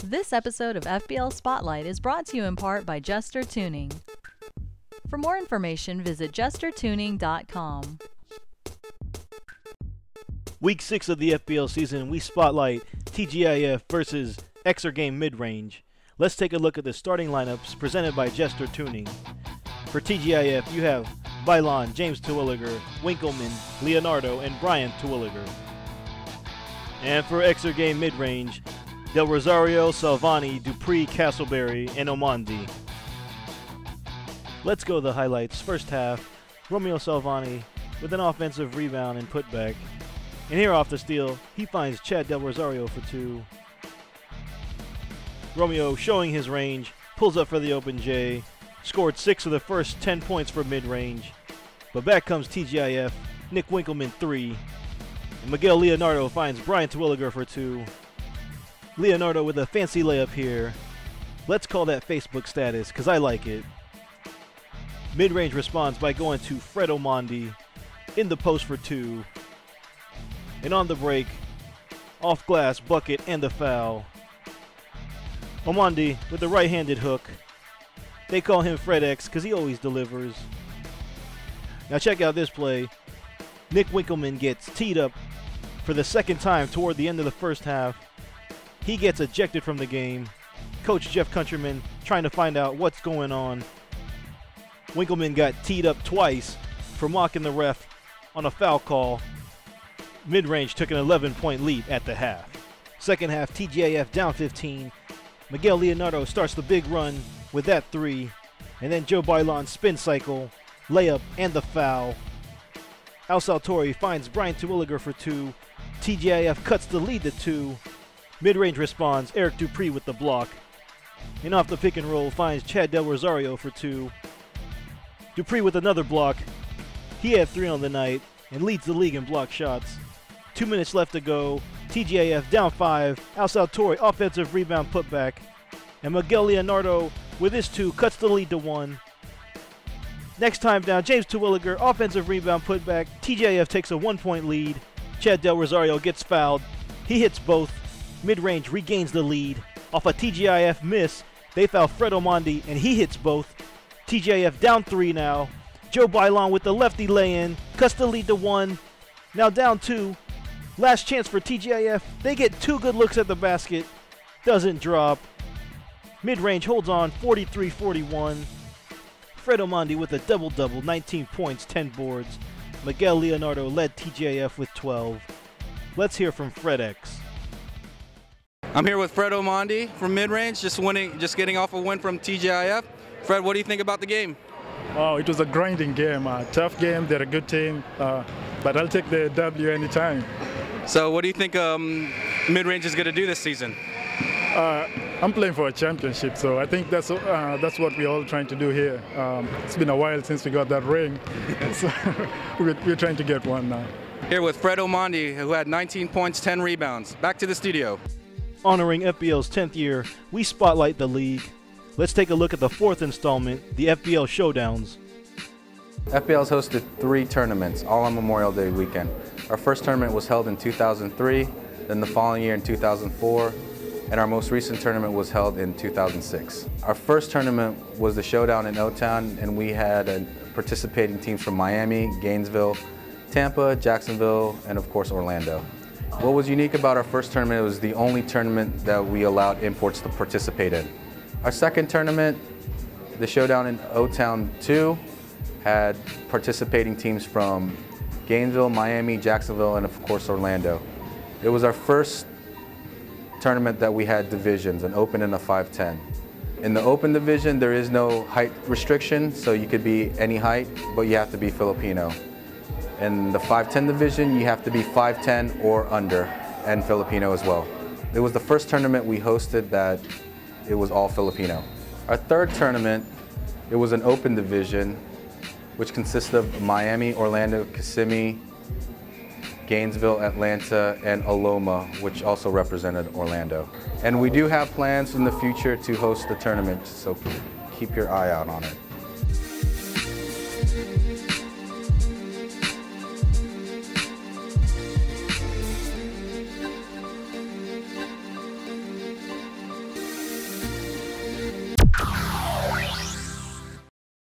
This episode of FBL Spotlight is brought to you in part by Jester Tuning. For more information, visit jestertuning.com. Week 6 of the FBL season, we spotlight TGIF versus Xergame Mid-Range. Let's take a look at the starting lineups presented by Jester Tuning. For TGIF, you have Bailon, James Terwilliger, Winkleman, Leonardo, and Brian Terwilliger. And for Xergame Mid-Range, Del Rosario, Salvani, Dupree, Castleberry, and Omandi. Let's go to the highlights. First half, Romeo Salvani with an offensive rebound and putback. And here off the steal, he finds Chad Del Rosario for 2. Romeo, showing his range, pulls up for the open J, scored 6 of the first 10 points for mid-range. But back comes TGIF, Nick Winkleman 3. And Miguel Leonardo finds Brian Terwilliger for 2. Leonardo with a fancy layup here. Let's call that Facebook status, because I like it. Mid-range responds by going to Fred Omandi in the post for 2. And on the break, off glass, bucket, and the foul. Omandi with the right-handed hook. They call him Fred X because he always delivers. Now check out this play. Nick Winkleman gets teed up for the second time toward the end of the first half. He gets ejected from the game. Coach Jeff Countryman trying to find out what's going on. Winkleman got teed up twice for mocking the ref on a foul call. Mid-range took an 11-point lead at the half. Second half, TGIF down 15. Miguel Leonardo starts the big run with that 3. And then Joe Bailon spin cycle, layup, and the foul. Al Saltori finds Brian Terwilliger for 2. TGIF cuts the lead to 2. Mid-range responds, Eric Dupree with the block. And off the pick and roll finds Chad Del Rosario for 2. Dupree with another block. He had 3 on the night and leads the league in block shots. 2 minutes left to go. TGIF down 5. Al Saltori offensive rebound putback. And Miguel Leonardo with his 2 cuts the lead to 1. Next time down, James Terwilliger offensive rebound putback. TGIF takes a 1-point lead. Chad Del Rosario gets fouled. He hits both. Mid-range regains the lead. Off a TGIF miss, they foul Fred Omandi, and he hits both. TGIF down 3 now. Joe Bailon with the lefty lay-in, cuts the lead to 1. Now down 2. Last chance for TGIF. They get 2 good looks at the basket. Doesn't drop. Mid-range holds on, 43-41. Fred Omandi with a double-double, 19 points, 10 boards. Miguel Leonardo led TGIF with 12. Let's hear from Fred X. I'm here with Fred Omandi from Mid-Range, just getting off a win from TGIF. Fred, what do you think about the game? Oh, it was a grinding game, tough game. They're a good team, but I'll take the W anytime. So what do you think Mid-Range is going to do this season? I'm playing for a championship, so I think that's what we're all trying to do here. It's been a while since we got that ring, so we're trying to get one now. Here with Fred Omandi, who had 19 points, 10 rebounds. Back to the studio. Honoring FBL's 10th year, we spotlight the league. Let's take a look at the 4th installment, the FBL Showdowns. FBL's hosted 3 tournaments, all on Memorial Day weekend. Our first tournament was held in 2003, then the following year in 2004, and our most recent tournament was held in 2006. Our first tournament was the Showdown in O-Town, and we had participating teams from Miami, Gainesville, Tampa, Jacksonville, and of course Orlando. What was unique about our first tournament, it was the only tournament that we allowed imports to participate in. Our second tournament, the Showdown in O-Town 2, had participating teams from Gainesville, Miami, Jacksonville, and of course Orlando. It was our first tournament that we had divisions, an open and a 5'10". In the open division, there is no height restriction, so you could be any height, but you have to be Filipino. In the 5'10 division, you have to be 5'10 or under, and Filipino as well. It was the first tournament we hosted that it was all Filipino. Our third tournament, it was an open division, which consisted of Miami, Orlando, Kissimmee, Gainesville, Atlanta, and Aloma, which also represented Orlando. And we do have plans in the future to host the tournament, so keep your eye out on it.